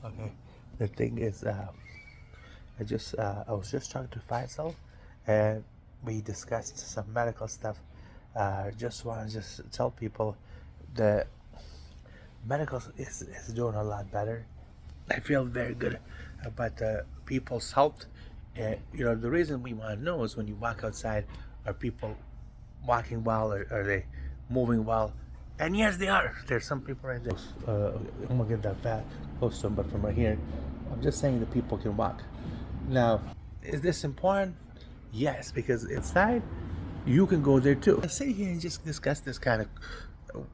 Okay. The thing is, I was just talking to Faisal, and we discussed some medical stuff. Just want to just tell people that medical is doing a lot better. I feel very good about the people's health. And the reason we want to know is when you walk outside, are people walking well, or are they moving well? And yes, they are. There's some people right there. I'm gonna get that fat close to them, but from right here, I'm just saying that people can walk. Now, is this important? Yes, because inside, you can go there too. Let's sit here and just discuss this kind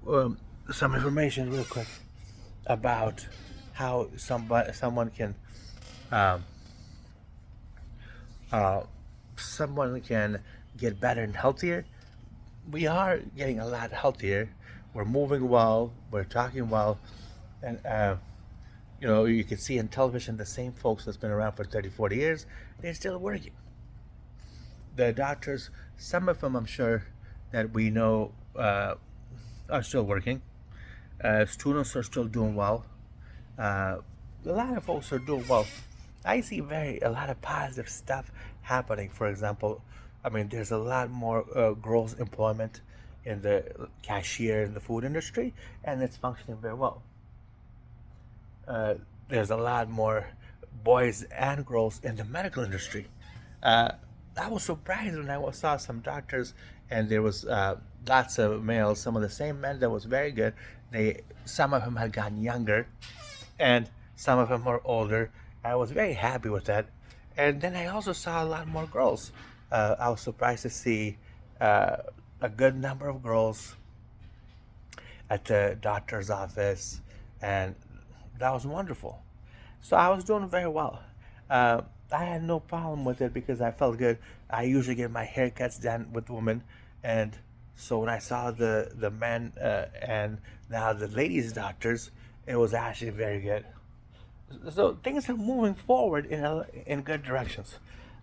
of some information real quick about how someone can um, uh, someone can get better and healthier. We are getting a lot healthier. We're moving well. We're talking well, and you can see in television the same folks that's been around for 30, 40 years. They're still working. The doctors, some of them, I'm sure that we know are still working. Students are still doing well. Uh, a lot of folks are doing well. I see a lot of positive stuff happening. For example, I mean, there's a lot more girls' employment in the cashier in the food industry, and it's functioning very well. Uh, there's a lot more boys and girls in the medical industry. Uh, I was surprised when I saw some doctors, and there was lots of males. Some of the same men that was very good. Some of them had gotten younger, and some of them were older. I was very happy with that. And then I also saw a lot more girls. I was surprised to see uh, a good number of girls at the doctor's office, and that was wonderful. So I was doing very well. I had no problem with it because I felt good. I usually get my haircuts done with women, and so when I saw the men and now the ladies doctors, it was actually very good. So things are moving forward in good directions.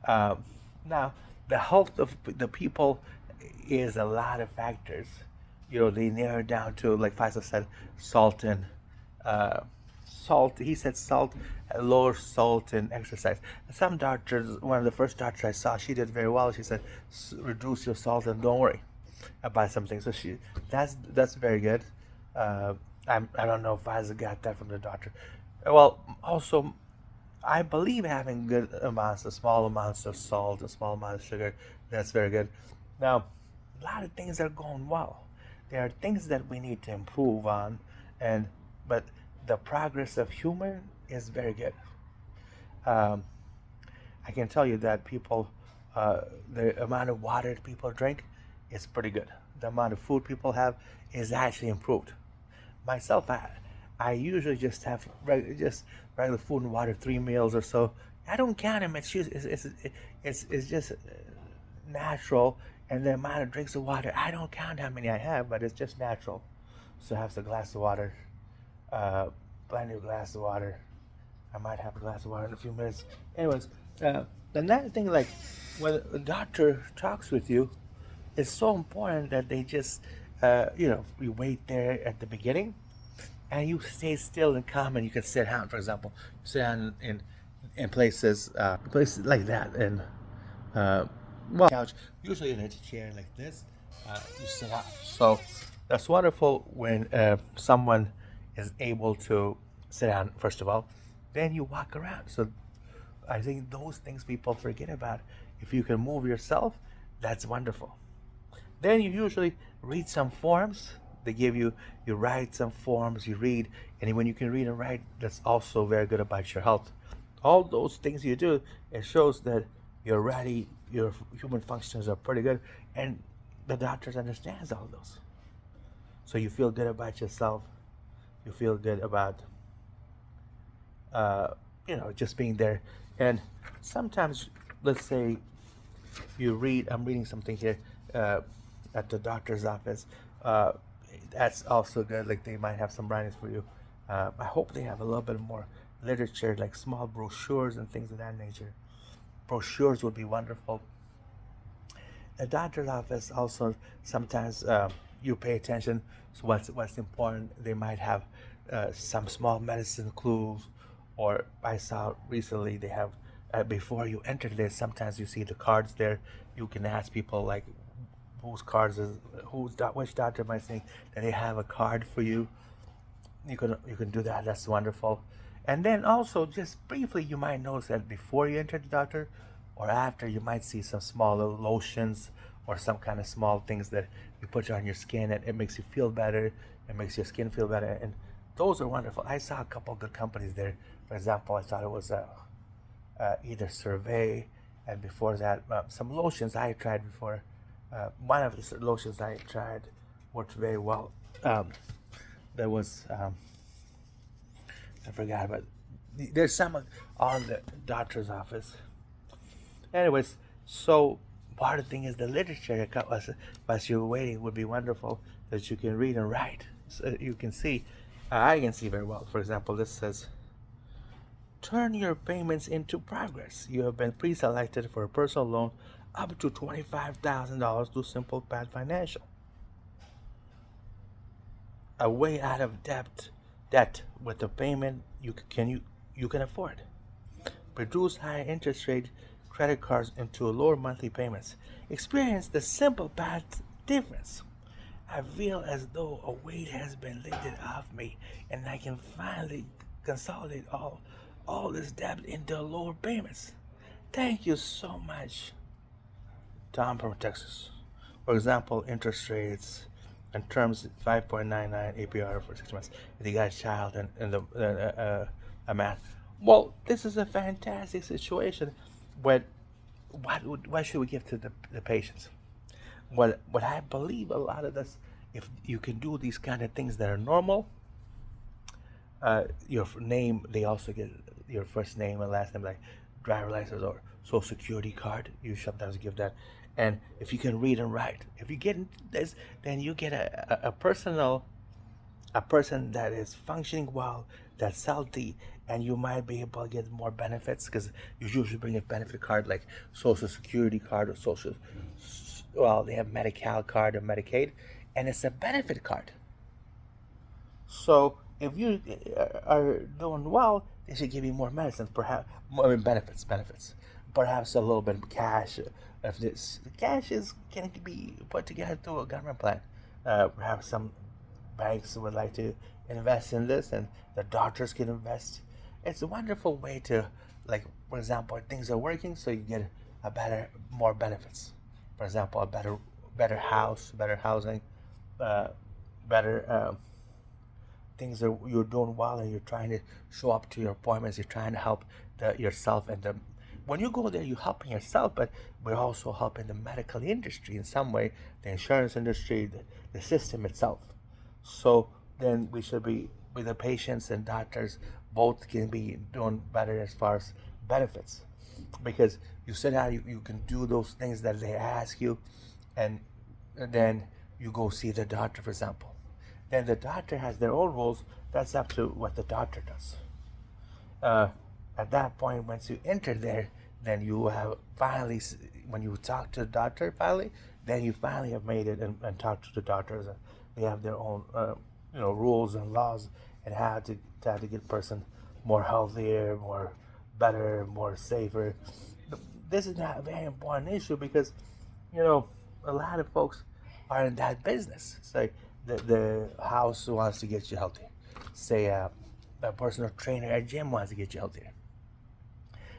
Um, Now, the health of the people is a lot of factors. They narrow it down to, like Faisal said, salt and uh, salt. He said salt, lower salt and exercise. Some doctors, one of the first doctors I saw, she did very well. She said, reduce your salt and don't worry about something. So that's very good. Uh, I don't know if Faisal got that from the doctor. Well, also, I believe having good amounts, of small amounts of salt, a small amount of sugar, that's very good. Now, a lot of things are going well. There are things that we need to improve on, and but the progress of human is very good. Um, I can tell you that the amount of water people drink is pretty good. The amount of food people have is actually improved. Myself, I usually just have just regular food and water, 3 meals or so. I don't count them. It's just natural, and the amount of drinks of water. I don't count how many I have, but it's just natural. So I have a glass of water, uh, plenty of glass of water. I might have a glass of water in a few minutes. Anyways, another thing, like when a doctor talks with you, it's so important that they just, you wait there at the beginning and you stay still and calm, and you can sit down. For example, sit down in places like that, and couch, usually in a chair like this, you sit down. So that's wonderful when someone is able to sit down, first of all, then you walk around. So I think those things people forget about. If you can move yourself, that's wonderful. Then you usually read some forms. They give you write some forms, you read, and when you can read and write, that's also very good about your health. All those things you do, it shows that you're ready, your human functions are pretty good, and the doctors understands all those. So you feel good about yourself. You feel good about uh, just being there. And sometimes, let's say I'm reading something here uh, at the doctor's office. Uh, that's also good. Like they might have some writings for you. I hope they have a little bit more literature, like small brochures and things of that nature. Brochures would be wonderful. A doctor's office also sometimes you pay attention to what's important. They might have some small medicine clues, Or I saw recently they have, before you enter there, sometimes you see the cards there. You can ask people like whose cards is which doctor am I seeing, and they have a card for you. You can do that. That's wonderful. And then also just briefly, you might notice that before you enter the doctor or after, you might see some small little lotions or some kind of small things that you put on your skin, and it makes you feel better. It makes your skin feel better, and those are wonderful. I saw a couple of good companies there. For example, I thought it was either Survey, and before that, some lotions I tried before. One of the lotions I tried worked very well. There was I forgot, but there's some on the doctor's office. Anyways, so part of the thing is the literature while you're waiting would be wonderful that you can read and write. So you can see, I can see very well. For example, this says, turn your payments into progress. You have been pre-selected for a personal loan up to $25,000 through Simple Path Financial. A way out of debt with a payment you can afford. Reduce high interest rate credit cards into lower monthly payments. Experience the Simple Path difference. I feel as though a weight has been lifted off me, and I can finally consolidate all this debt into lower payments. Thank you so much, Tom from Texas. For example, interest rates and terms 5.99 APR for 6 months. If you got a child and a man. Well, this is a fantastic situation. But what should we give to the patients? What I believe a lot of this, if you can do these kind of things that are normal, your name, they also get your first name and last name, like driver license or social security card. You sometimes give that. And if you can read and write, if you get this, then you get a person that is functioning well, that's healthy, and you might be able to get more benefits because you usually bring a benefit card like social security card or well, they have Medi-Cal card or Medicaid, and it's a benefit card. So if you are doing well, they should give you more medicines, perhaps. I mean, benefits. Perhaps a little bit of cash. If this cash can be put together through a government plan, perhaps some banks would like to invest in this, and the doctors can invest. It's a wonderful way to, like, for example, things are working, so you get more benefits. For example, a better house, better housing, better things that you're doing well, and you're trying to show up to your appointments. You're trying to help yourself, and when you go there, you're helping yourself, but we're also helping the medical industry in some way, the insurance industry, the system itself. So then we should be, with the patients and doctors, both can be doing better as far as benefits, because you sit down, you can do those things that they ask you, and then you go see the doctor, for example. Then the doctor has their own rules. That's up to what the doctor does. At that point, once you enter there, then you have finally, when you talk to the doctor finally, then you finally have made it and talked to the doctors, and they have their own rules and laws and how to get a person more healthier, more better, more safer. This is not a very important issue because a lot of folks are in that business. It's like the house wants to get you healthy. Say a personal trainer at a gym wants to get you healthier.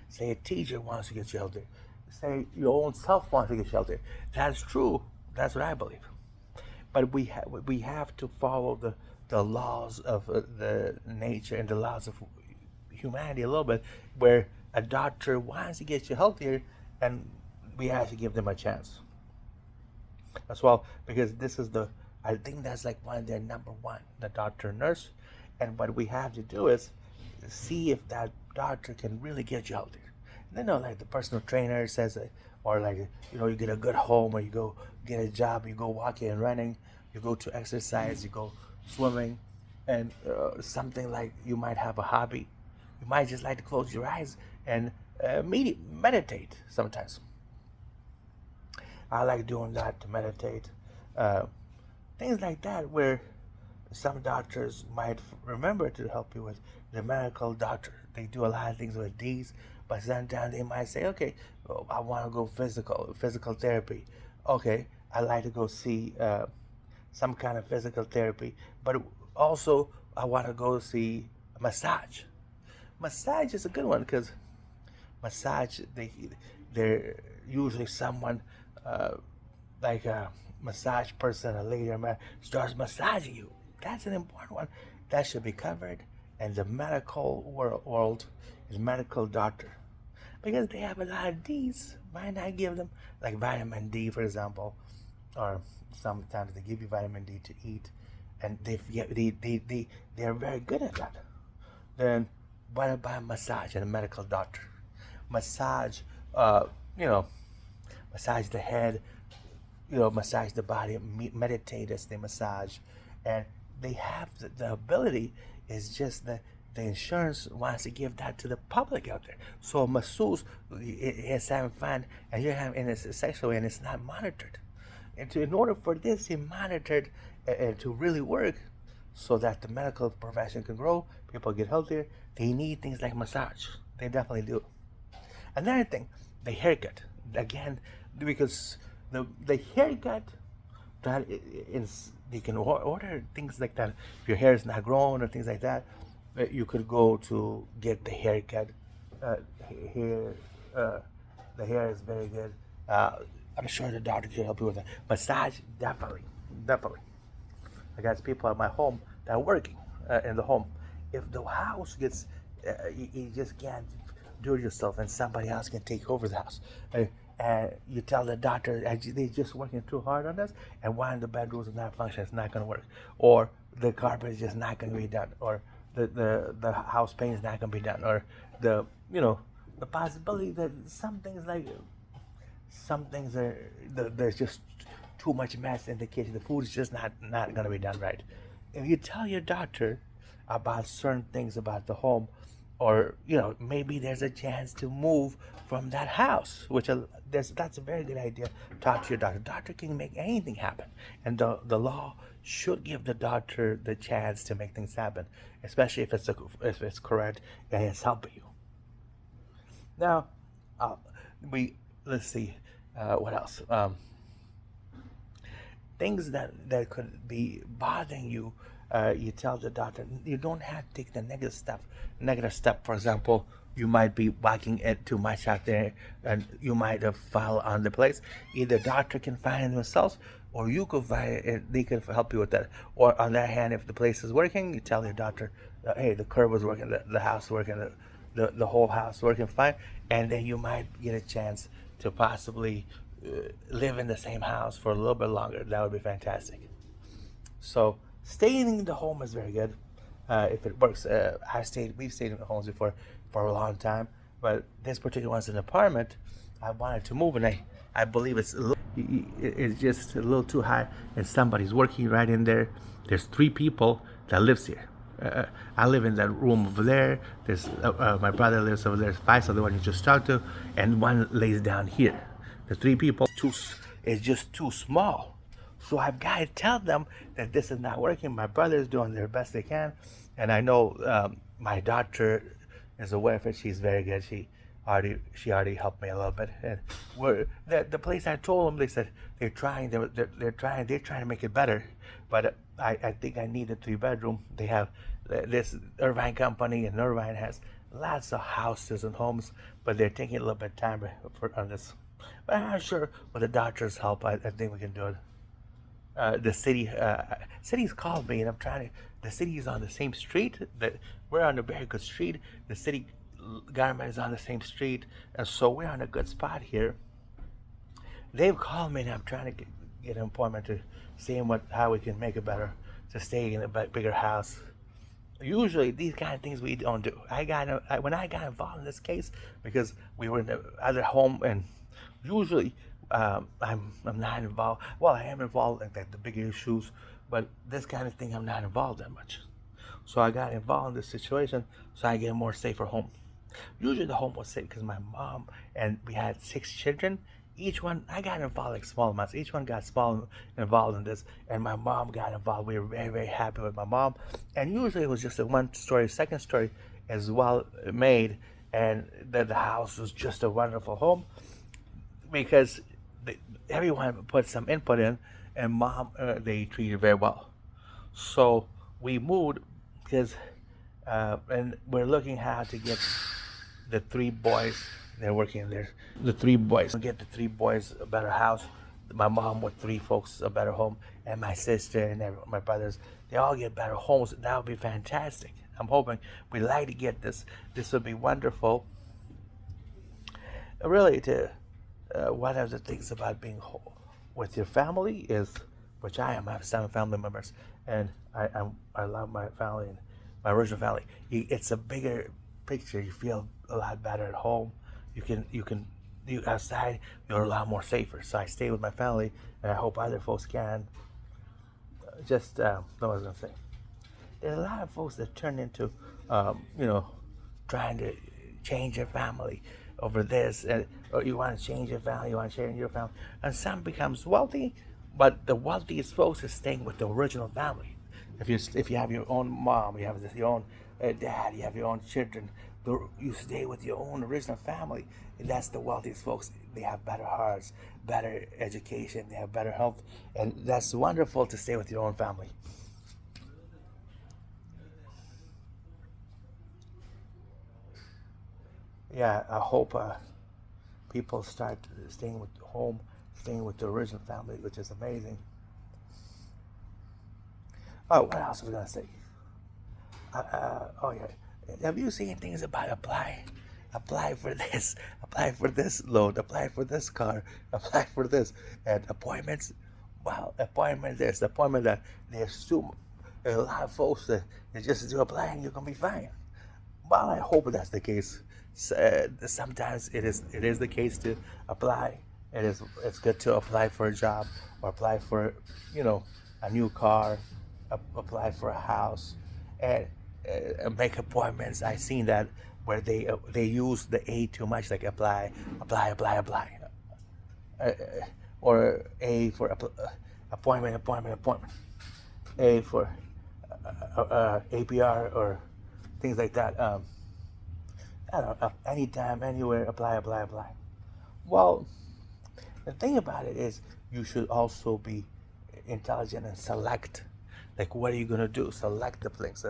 Say a teacher wants to get you healthier. Say your own self wants to get you healthier. That's true. That's what I believe. But we have to follow the laws of the nature and the laws of humanity a little bit, where a doctor wants to get you healthier, and we have to give them a chance as well, because I think that's like one of their number one, the doctor nurse. And what we have to do is see if that doctor can really get you healthier. And then, like the personal trainer says, or like, you get a good home, or you go get a job, you go walking and running, you go to exercise, you go swimming, and something like you might have a hobby. You might just like to close your eyes and meditate sometimes. I like doing that, to meditate. Uh, Things like that, where some doctors might remember to help you with the medical doctor. They do a lot of things with these, but sometimes they might say, okay, well, I want to go physical therapy. Okay, I like to go see some kind of physical therapy, but also I want to go see a massage. Massage is a good one because massage they're usually someone uh, like a massage person, a lady or man, starts massaging you. That's an important one. That should be covered. And the medical world is medical doctor. Because they have a lot of D's. Why not give them, like vitamin D, for example, or sometimes they give you vitamin D to eat, and they are very good at that. Then what about massage and a medical doctor? Massage, uh, you know, massage the head, massage the body, meditate as they massage, and they have the ability. Is just that the insurance wants to give that to the public out there. So a masseuse is having fun, and you're having it sexually, and it's not monitored. And in order for this to be monitored and to really work, so that the medical profession can grow, people get healthier, they need things like massage. They definitely do. Another thing, the haircut. Again, because the haircut that is, they can order things like that. If your hair is not grown or things like that, you could go to get the haircut. Uh, Hair, the hair is very good. I'm sure the doctor can help you with that. Massage, definitely. I got people at my home that are working in the home. If the house gets, you just can't do it yourself, and somebody else can take over the house. And you tell the doctor they're just working too hard on this, and one of the bedrooms is not functioning, it's not going to work, or the carpet is just not going to be done, or the house paint is not going to be done, or the possibility that some things are there's just too much mess in the kitchen. The food is just not going to be done right. If you tell your doctor about certain things about the home, or maybe there's a chance to move from that house, which that's a very good idea. Talk to your doctor. Doctor can make anything happen, and the law should give the doctor the chance to make things happen, especially if it's correct and it's helping you. Now, we let's see what else. Things that could be bothering you. You tell the doctor you don't have to take the negative step. For example, you might be walking it too much out there, and you might have fall on the place. Either doctor can find it themselves, or you could find it. They can help you with that. Or on that hand, if the place is working, you tell your doctor, hey, the curb was working, the house working, the whole house working fine, and then you might get a chance to possibly live in the same house for a little bit longer. That would be fantastic. So staying in the home is very good if it works. We've stayed in homes before for a long time, but this particular one's an apartment. I wanted to move, and I believe it's just a little too high, and somebody's working right in there. There's 3 people that lives here. I live in that room over there. There's my brother lives over there. 5, so the one you just talked to, and one lays down here. The 3 people is just too small. So I've got to tell them that this is not working. My brother is doing their best they can, and I know my daughter is aware of it. She's very good. She already helped me a little bit. And the place I told them, they said they're trying to make it better. But I think I need a 3-bedroom. They have this Irvine company, and Irvine has lots of houses and homes, but they're taking a little bit of time on this. But I'm sure with the doctor's help, I think we can do it. The city's called me, and I'm trying to. The city is on the same street. That we're on a very good street. The city government is on the same street, and so we're on a good spot here. They've called me, and I'm trying to get an appointment to see how we can make it better to stay in a bigger house. Usually, these kind of things we don't do. When I got involved in this case, because we were in the other home, and usually I'm not involved. Well, I am involved in the bigger issues, but this kind of thing I'm not involved that much. So I got involved in this situation, so I get a more safer home. Usually the home was safe because my mom, and we had 6 children, Each one, I got involved like small amounts. Each one got small involved in this, and my mom got involved. We were very, very happy with my mom. And usually it was just a one story, second story as well made, and the house was just a wonderful home because they, everyone put some input in, and mom they treated very well. So we moved because, and we're looking how to get the three boys. They're working there. The three boys. Get the three boys a better house. My mom with three folks a better home, and my sister and my brothers. They all get better homes. That would be fantastic. I'm hoping we'd like to get this. This would be wonderful. Really, to one of the things about being with your family is, which I am. I have 7 family members, and I love my family and my original family. It's a bigger picture. You feel a lot better at home. You outside. You're a lot more safer. So I stay with my family, and I hope other folks can. Just know what I was gonna say. There's a lot of folks that turn into, you know, trying to change your family over this, or you want to change your family, you want to change your family, and some becomes wealthy, but the wealthiest folks is staying with the original family. If you have your own mom, you have your own dad, you have your own children, you stay with your own original family. And that's the wealthiest folks. They have better hearts, better education, they have better health, and that's wonderful to stay with your own family. Yeah, I hope people start staying with home, staying with the original family, which is amazing. Oh, what else was I gonna say? Oh yeah, have you seen things about apply for this, apply for this loan, apply for this car, apply for this, and appointments? Wow, appointment this, appointment that. They assume a lot of folks that they just do apply and you're gonna be fine. Well, I hope that's the case. Sometimes it is the case to apply. It's good to apply for a job or apply for, you know, a new car, apply for a house, and make appointments. I seen that where they use the A too much, like apply, apply, apply, apply, uh, or A for appointment, appointment, appointment, A for APR or things like that. I don't know, anytime, anywhere, apply, apply, apply. Well, the thing about it is you should also be intelligent and select. Like, what are you gonna do? Select the things.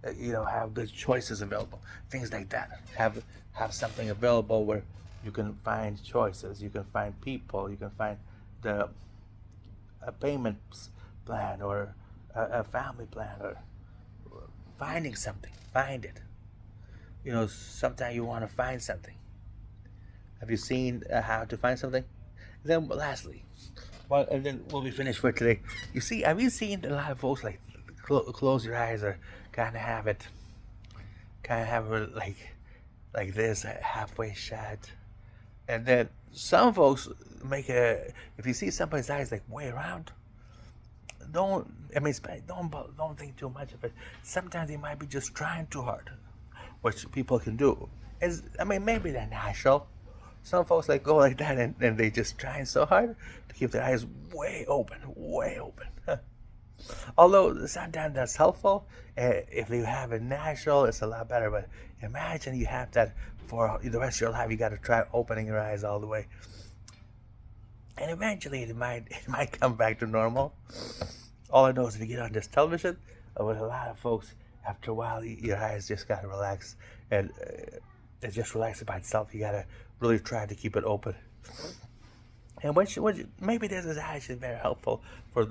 Have good choices available. Things like that. Have something available where you can find choices. You can find people. You can find the a payment plan or a family plan or finding something. Find it. Sometimes you want to find something. Have you seen how to find something? Then, lastly, well, and then we'll be finished for today. Have you seen a lot of folks like close your eyes or kind of have it like this halfway shut, and then some folks make if you see somebody's eyes like way around, don't I mean don't think too much of it. Sometimes they might be just trying too hard, which people can do. Maybe they're natural. Some folks like go like that and they just trying so hard to keep their eyes way open, way open. Although sometimes that's helpful. If you have it natural, it's a lot better. But imagine you have that for the rest of your life. You got to try opening your eyes all the way, and eventually it might come back to normal. All I know is if you get on this television with a lot of folks, after a while your eyes just gotta relax, and it just relaxes by itself. You gotta really try to keep it open. And maybe this is actually very helpful for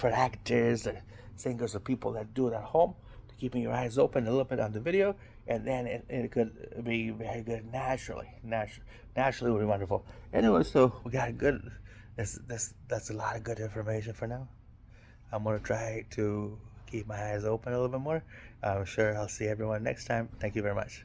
actors or singers or people that do it at home, to keeping your eyes open a little bit on the video, and then it could be very good naturally would be wonderful. Anyway, so we got a good. That's a lot of good information for now. I'm gonna try to keep my eyes open a little bit more. I'm sure I'll see everyone next time. Thank you very much.